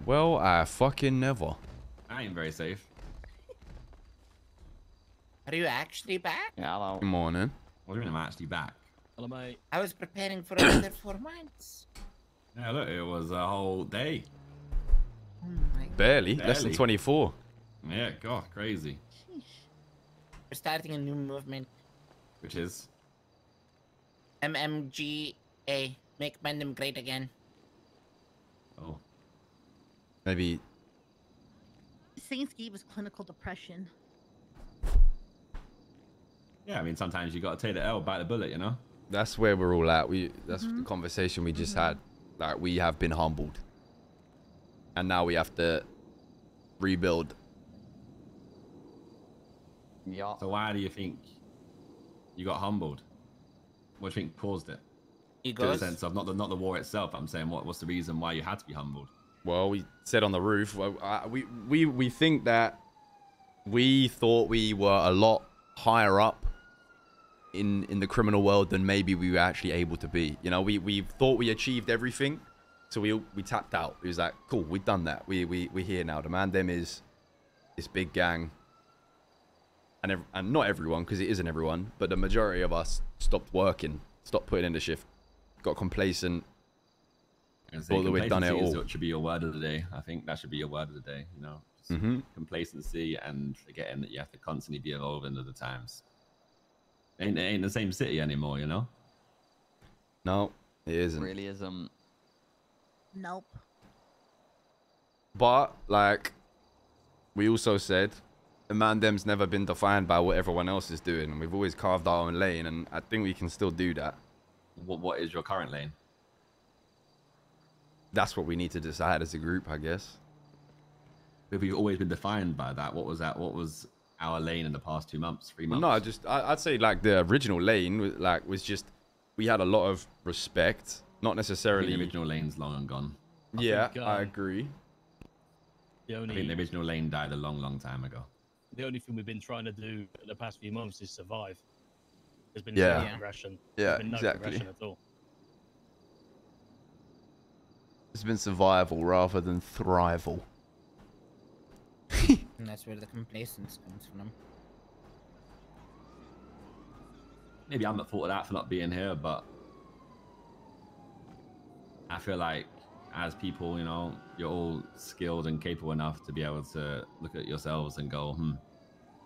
Well, I fucking never. I ain't very safe. Are you actually back? Yeah, hello. Good morning. What do you mean I'm actually back? Hello, mate. I was preparing for another 4 months. Yeah, look, it was a whole day. Oh my God. Barely. Less than 24. Yeah, God, crazy. We're starting a new movement. Which is? MMGA. Make Mandem great again. Oh. Maybe. Saints gave us clinical depression. Yeah, I mean, sometimes you got to take the L, bite the bullet, you know? That's where we're all at. That's the conversation we just had. Like, we have been humbled. And now we have to rebuild. Yeah. So why do you think you got humbled? What do you think caused it? In the sense of not the war itself. I'm saying what's the reason why you had to be humbled? Well, we said on the roof. Well, we think that we thought we were a lot higher up in the criminal world than maybe we were actually able to be. You know, we thought we achieved everything, so we tapped out. It was like, cool, we've done that. We're here now. The Mandem is this big gang, and not everyone, because it isn't everyone, but the majority of us stopped working, stopped putting in the shift, got complacent. Thought that we'd done it all. It should be your word of the day. I think that should be your word of the day. You know, complacency and forgetting that you have to constantly be evolving with the times. It ain't the same city anymore, you know? No, it isn't. It really isn't. Nope. But, like, we also said, the Mandem's never been defined by what everyone else is doing. And we've always carved our own lane, and I think we can still do that. What is your current lane? That's what we need to decide as a group, I guess. If you've always been defined by that, what was that? What was our lane in the past 2 months, 3 months? No, I'd say like the original lane was just, we had a lot of respect, not necessarily. I think the original lane's long and gone. I agree. I think the original lane died a long time ago. The only thing we've been trying to do in the past few months is survive. There's been no progression. Yeah, There's been no exactly. progression at all. It's been survival rather than thrival. And that's where the complacence comes from. Maybe I'm at fault of that for not being here, but I feel like as people, you know, you're all skilled and capable enough to be able to look at yourselves and go,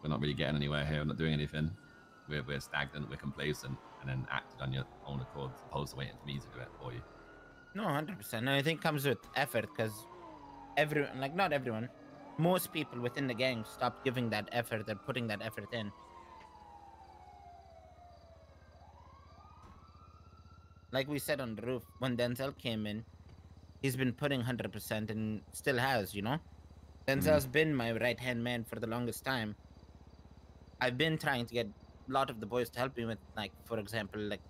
we're not really getting anywhere here, we're not doing anything. We're stagnant, we're complacent, and then acted on your own accord as opposed to waiting for me to do it for you. No, 100%. No, I think it comes with effort, because everyone, like, not everyone, most people within the gang stopped giving that effort or putting that effort in. Like we said on the roof, when Denzel came in, he's been putting 100% and still has, you know? Denzel's been my right-hand man for the longest time. I've been trying to get a lot of the boys to help me with, like, for example, like,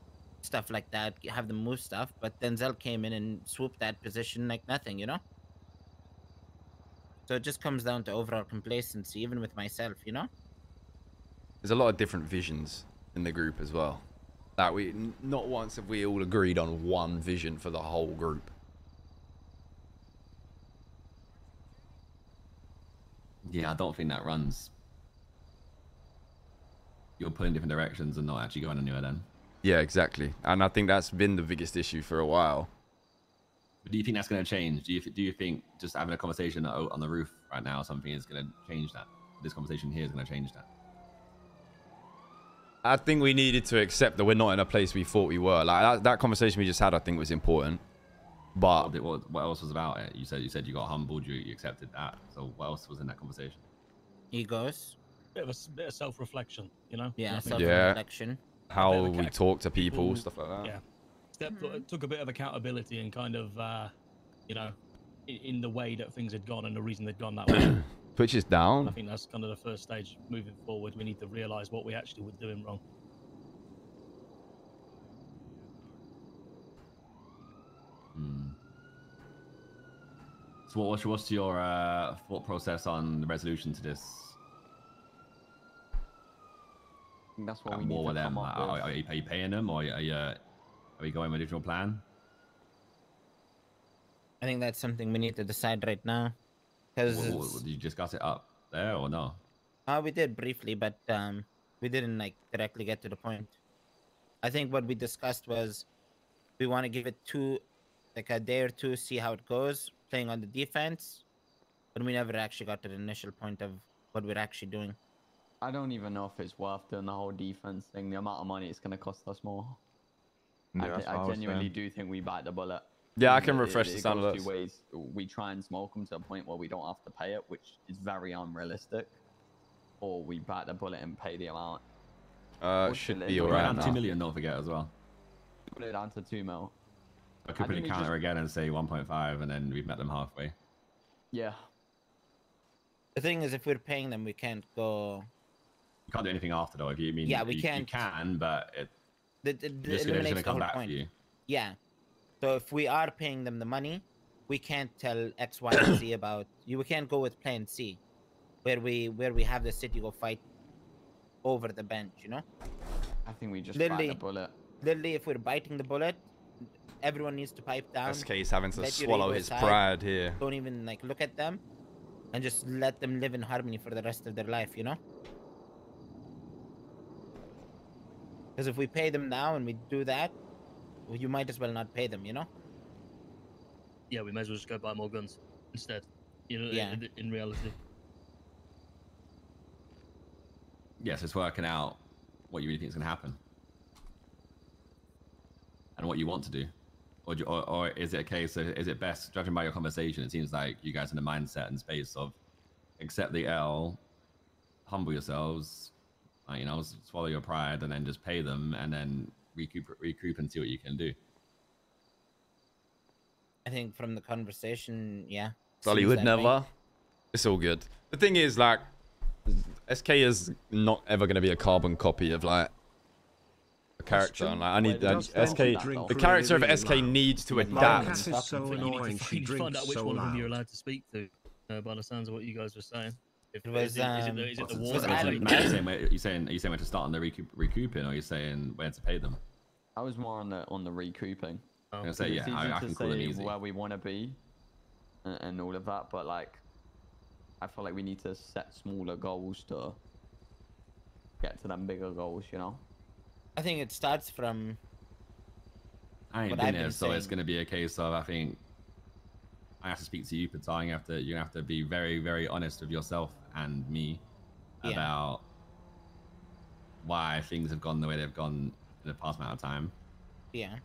stuff like that, have them move stuff, but Denzel came in and swooped that position like nothing, you know? So it just comes down to overall complacency, even with myself, you know? There's a lot of different visions in the group as well. Like, not once have we all agreed on one vision for the whole group. Yeah, I don't think that runs. You're pulling different directions and not actually going anywhere then. Yeah, exactly. And I think that's been the biggest issue for a while. But do you think that's going to change? Do you think just having a conversation on the roof right now or something is going to change that? This conversation here is going to change that? I think we needed to accept that we're not in a place we thought we were. Like that conversation we just had, I think was important. But what else was about it? You said you got humbled. You accepted that. So what else was in that conversation? Egos. Bit of self-reflection, you know. Yeah, self-reflection. How we talk to people, stuff like that. Yeah, took a bit of accountability and kind of, you know, in the way that things had gone and the reason they'd gone that way. Twitch is down. I think that's kind of the first stage moving forward. We need to realize what we actually were doing wrong. So what's your thought process on the resolution to this? I think that's what we need to come up with. Are you paying them, or are you going with a digital plan? I think that's something we need to decide right now. Because Did you discuss it up there or no? we did briefly, but we didn't like directly get to the point. I think what we discussed was we want to give it like a day or two, see how it goes, playing on the defense. But we never actually got to the initial point of what we're actually doing. I don't even know if it's worth doing the whole defense thing. The amount of money it's going to cost us more. Yeah, I genuinely do think we bite the bullet. Yeah, I can refresh the sound goes alerts. two ways. We try and smoke them to a point where we don't have to pay it, which is very unrealistic. Or we bite the bullet and pay the amount. Should be We're alright Around now. 2 million, don't forget as well. Put it down to 2 mil. I could put a think we counter just- again and say 1.5, and then we've met them halfway. Yeah. The thing is, if we're paying them, we can't go. You can't do anything after though. If you mean, Yeah, we you can't. can, but it, The they're just eliminates gonna the come whole back point. for you. Yeah. So if we are paying them the money, we can't tell X, Y, and Z about you. We can't go with Plan C, where we have the city go fight over the bench. You know. I think we just bite Literally. the bullet. Literally, if we're biting the bullet, everyone needs to pipe down. SK's having to let your swallow ego his aside. pride here. Don't even like look at them, and just let them live in harmony for the rest of their life. You know. Because if we pay them now and we do that, well, you might as well not pay them. You know. Yeah, we may as well just go buy more guns instead. You know, Yeah. in reality. Yes, it's working out what you really think is going to happen and what you want to do, or is it a case of, is it best, judging by your conversation, it seems like you guys are in a mindset and space of accept the L, humble yourselves, you know, swallow your pride, and then just pay them, and then recoup and see what you can do. I think from the conversation, yeah. Sully seems would that way. never. It's all good. The thing is, like, SK is not ever going to be a carbon copy of like a character. And, like, I need Wait, SK. The character of SK needs to adapt. Cass is so You need annoying. to, She you need to find drinks out which so one of them you're loud. allowed to speak to, by the sounds of what you guys were saying. If, It was, is it the it war? was or Adam, is it- right? Are you saying where to start on the recouping, or are you saying where to pay them? I was more on the recouping. Oh. I'm gonna say, It's yeah, easy I to can call them say easy. where we want to be and all of that, but like I feel like we need to set smaller goals to get to them bigger goals, you know. I think it starts from I ain't what been I've there, been so it's saying. gonna be a case of, I think I have to speak to you, Patang. You have to be very, very honest with yourself and me Yeah. about why things have gone the way they've gone in the past amount of time. yeah.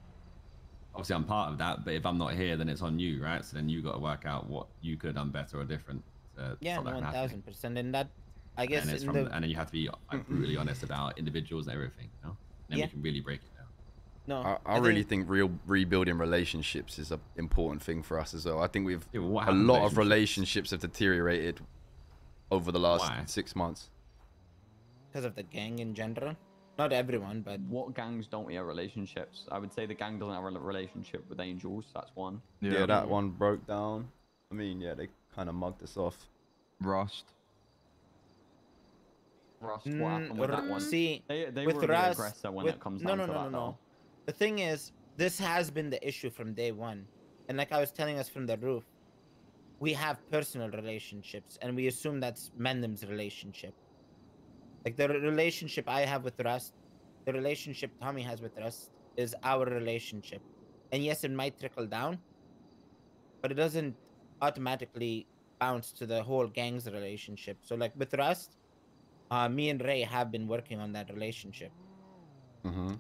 Obviously, I'm part of that, but if I'm not here, then it's on you, right? So then you got to work out what you could have done better or different to Yeah, stop that from happening. 1000%. And that, I guess, And, it's in from, the and then you have to be like, brutally honest about individuals and everything, you know? Then Yeah. we can really break it down. no, I really think rebuilding relationships is an important thing for us as well. I think we've Yeah, well, what a happened lot of relationships? relationships have deteriorated over the last Why? 6 months. because of the gang in general. Not everyone, but What gangs don't we have relationships? I would say the gang doesn't have a relationship with Angels. That's one. Yeah, that one broke down. I mean, yeah, they kind of mugged us off. Rust. Rust, what happened with that one? see, They with were the Ras, aggressor when with, it comes no, down no, to no, that, no, though. no. The thing is, this has been the issue from day one. And like I was telling us from the roof, we have personal relationships, and we assume that's Mandem's relationship. Like the relationship I have with Rust, the relationship Tommy has with Rust is our relationship. And yes, it might trickle down, but it doesn't automatically bounce to the whole gang's relationship. So like with Rust, me and Ray have been working on that relationship. Mm-hmm.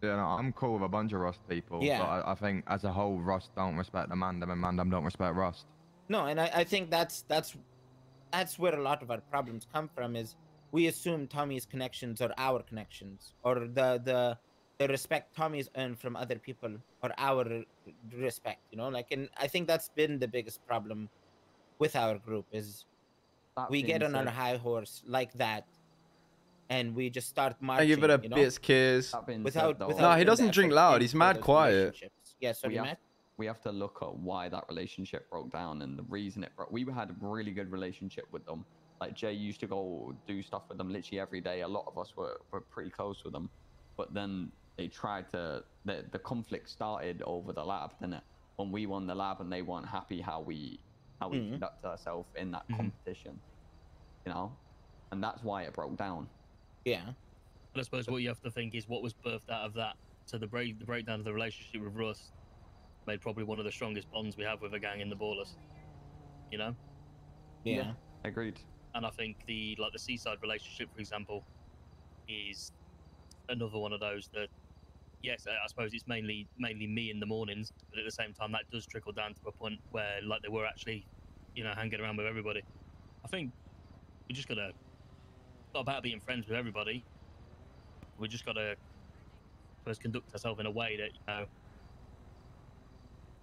Yeah, no, I'm cool with a bunch of Rust people. Yeah. But I think as a whole, Rust don't respect the Mandem, and Mandem don't respect Rust. No, and I think that's where a lot of our problems come from, is we assume Tommy's connections are our connections, or the respect Tommy's earned from other people or our respect, you know, like, and I think that's been the biggest problem with our group is That we get being on our said- high horse like that, and we just start I marching. give it a you know? bit kiss. That being without, said, though, without No, he putting the doesn't drink effort loud, in he's for mad those quiet. relationships. Yeah, sorry, Matt. we have to look at why that relationship broke down and the reason it broke. We had a really good relationship with them. Like Jay used to go do stuff with them literally every day. A lot of us were pretty close with them, but then they tried to. The conflict started over the lab, didn't it? when we won the lab and they weren't happy how we conduct ourselves in that competition, you know, and that's why it broke down. Yeah. But I suppose what you have to think is what was birthed out of that. So the breakdown of the relationship with Russ made probably one of the strongest bonds we have with a gang in the Ballers. You know? Yeah. Agreed. And I think the Seaside relationship, for example, is another one of those that, yes, I suppose it's mainly me in the mornings, but at the same time that does trickle down to a point where like they were actually, you know, hanging around with everybody. I think we just gotta, not about being friends with everybody. We just gotta first conduct ourselves in a way that, you know,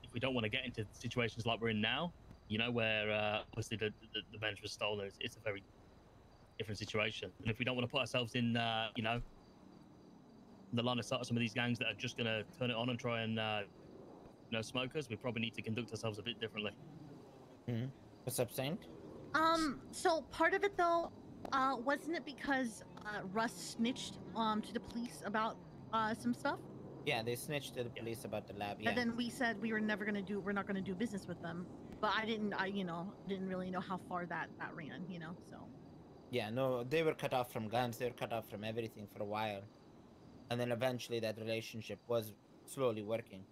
if we don't want to get into situations like we're in now, you know, where obviously the bench was stolen, it's a very different situation. And if we don't want to put ourselves in, you know, the line of sight of some of these gangs that are just going to turn it on and try and, you know, smoke us, we probably need to conduct ourselves a bit differently. What's up, Saint? So part of it though, wasn't it because Russ snitched to the police about some stuff? Yeah, they snitched to the police about the lab. Yeah. And then we said we're not gonna do business with them. But I didn't really know how far that ran, you know. So. Yeah, no, they were cut off from guns. They were cut off from everything for a while, and then eventually that relationship was slowly working.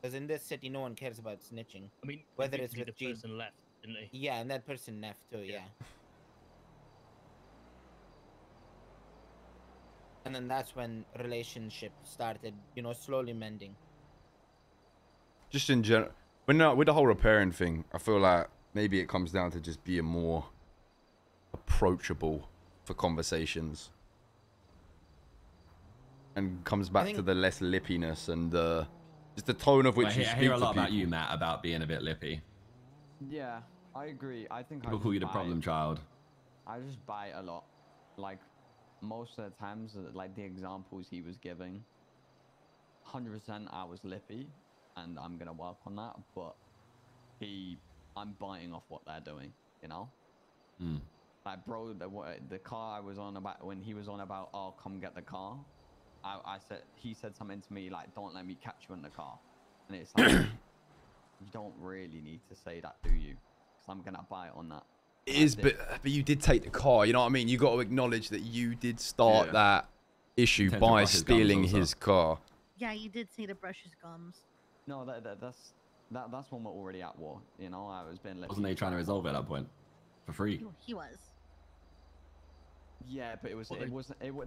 Because in this city, no one cares about snitching. I mean, whether it's with the person left, didn't he? Yeah, and that person left too. Yeah. And then that's when relationship started, you know, slowly mending. Just in general, with the whole repairing thing, I feel like maybe it comes down to just being more approachable for conversations, and comes back to the less lippiness and just the tone of which you speak. I hear a lot to about you, Matt, about being a bit lippy. Yeah, I agree. I think people call you the problem child. I just buy it a lot. Like most of the times, like the examples he was giving, 100% I was lippy, and I'm gonna work on that. But I'm biting off what they're doing, you know. Like, bro, the car I was on about, when he was on about, oh, come get the car, he said something to me like, don't let me catch you in the car, and it's like, you don't really need to say that, do you? Because I'm gonna bite on that. It is, but you did take the car. You know what I mean? You got to acknowledge that you did start that issue by stealing his car. Yeah, you did say to brush his gums. No, that's when we're already at war. You know, I was being lippy. Wasn't they trying to resolve it at that point for free? He was. Yeah, but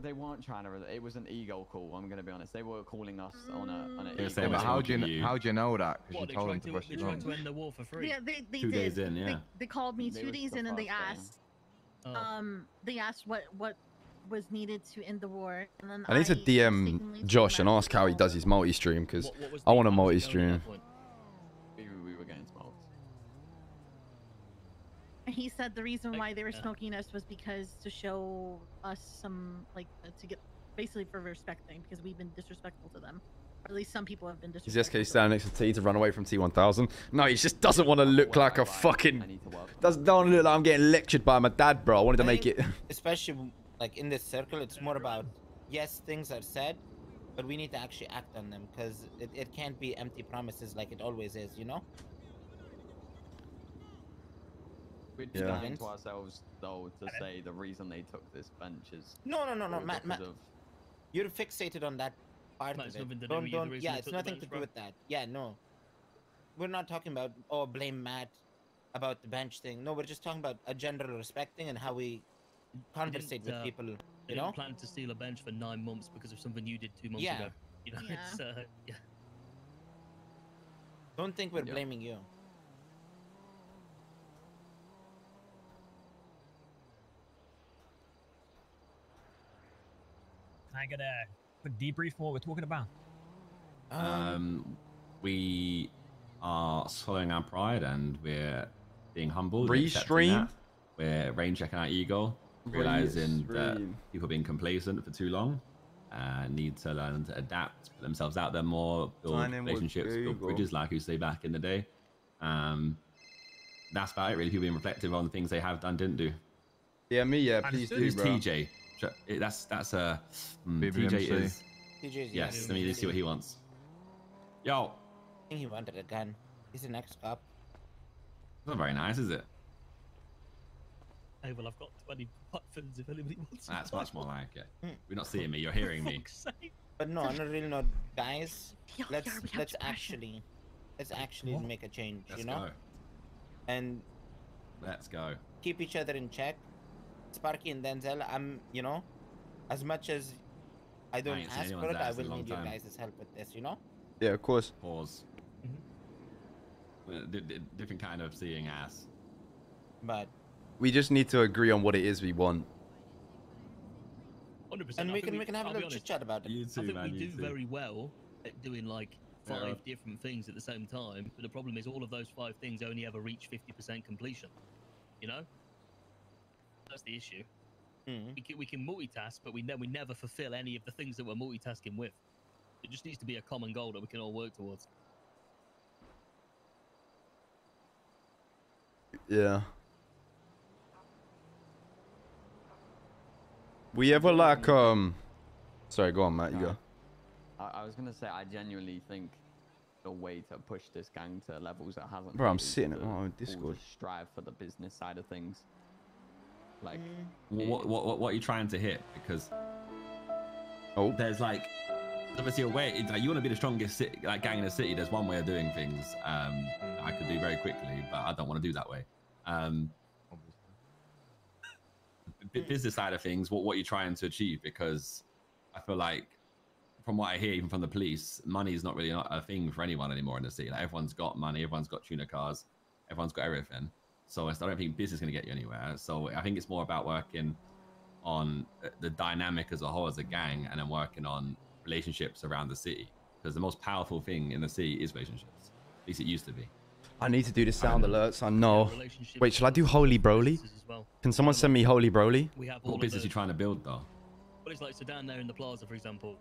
they weren't trying to. It was an ego call. I'm gonna be honest. They were calling us on a. But how do you know that? Because you told them to brush They tried to end the war for free. Yeah, they 2 did. days in, yeah. They called me 2 days in and they asked. They asked what was needed to end the war, and then I need to DM Josh and ask how he does his multi-stream, because I want a multi-stream. We were getting smoked. He said the reason why they were smoking us was because to show us some, like, to get, basically for respecting, because we've been disrespectful to them. Or at least some people have been disrespectful. Is SK standing next to T to run away from T1000? No, he just doesn't want to look like a fucking... Don't look like I'm getting lectured by my dad, bro. I wanted to make it... Especially, like, in this circle, it's more about, yes, things are said, but we need to actually act on them, because it can't be empty promises like it always is, you know? We're lying to ourselves, though, to say the reason they took this bench is... No, Matt. You're fixated on that part of it. Don't, yeah, it's nothing to do with that. Yeah, no. We're not talking about, oh, blame Matt about the bench thing. No, we're just talking about a general respecting and how we conversate with people, you know? Plan to steal a bench for 9 months because of something you did 2 months ago. You know, it's, yeah. Don't think we're blaming you. Can I get a quick debrief on what we're talking about? We are swallowing our pride and we're being humble. Restream. We're rain checking our ego, realizing that people have been complacent for too long, need to learn to adapt, put themselves out there more, build relationships, build bridges like you say back in the day. That's about it, really. People being reflective on the things they have done, didn't do. Yeah, me, yeah, please do, Who's bro. TJ? That's a TJ is. TJ's, yes, let me see what he wants. Yo. think he wanted a gun. He's an ex-cop. Not very nice, is it? Hey, well, I've got 20 buttons if anybody wants. That's to much more like it. Hmm. You're not seeing me, you're hearing me. Fuck's sake. But no, on a real note, guys, Yeah, let's we have let's depression. actually What? make a change, Let's you know, go. and Let's go. keep each other in check. Sparky and Denzel, you know, as much as I don't ain't seen ask for anyone's it, I ass in a will long need your time. guys' help with this, you know. Yeah, of course. Pause. Different kind of seeing ass. But We just need to agree on what it is we want. 100%. and I we think can have a I'll be little honest, chit chat about it. You I too, think man. we You do too. very well at doing like Yeah. 5 different things at the same time, but the problem is all of those 5 things only ever reach 50% completion. You know, that's the issue. Mhm. We can multitask, but we never fulfill any of the things that we're multitasking with. It just needs to be a common goal that we can all work towards. Yeah. We ever like sorry, go on, Matt, you go. I was gonna say I genuinely think the way to push this gang to levels that hasn't. Bro, I'm hit is sitting at to my own all Discord. just strive for the business side of things. Like, What are you trying to hit? Because Oh, there's like obviously a way. It's like you want to be the strongest city, like gang in the city. There's one way of doing things. I could do very quickly, but I don't want to do that way. Business side of things. What are you trying to achieve? Because I feel like, from what I hear, even from the police, money is not really a thing for anyone anymore in the city. Like everyone's got money, everyone's got tuner cars, everyone's got everything. So I don't think business is going to get you anywhere. So I think it's more about working on the dynamic as a whole as a gang, and then working on relationships around the city. Because the most powerful thing in the city is relationships. At least it used to be. I need to do the sound alerts. I know. Relationships Wait, shall I do with Holy Broly? businesses as well. Can someone send me Holy Broly? We have all What of business the, are you trying to build, though? Well, it's like, so down there in the plaza, for example,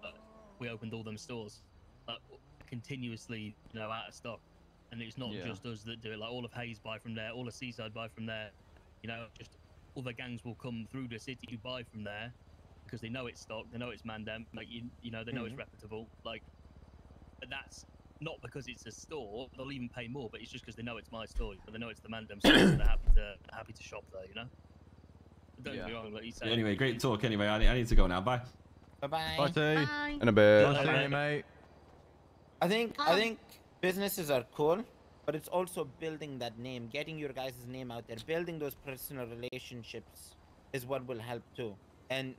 we opened all them stores, continuously, you know, out of stock. And it's not just us that do it. Like all of Hayes buy from there, all of Seaside buy from there. You know, just other gangs will come through the city to buy from there because they know it's stock, they know it's Mandem, like you know, they know it's reputable. Like, but that's not because it's a store. They'll even pay more, but it's just because they know it's my store, but they know it's the Mandem store, so they're happy to shop there. You know. Don't get me wrong, like you say. Anyway, great talk. Anyway, I need to go now. Bye. Bye bye. Bye, T. Bye. In a bit. Nice seeing you, mate. I think businesses are cool, but it's also building that name, getting your guys' name out there, building those personal relationships is what will help too. And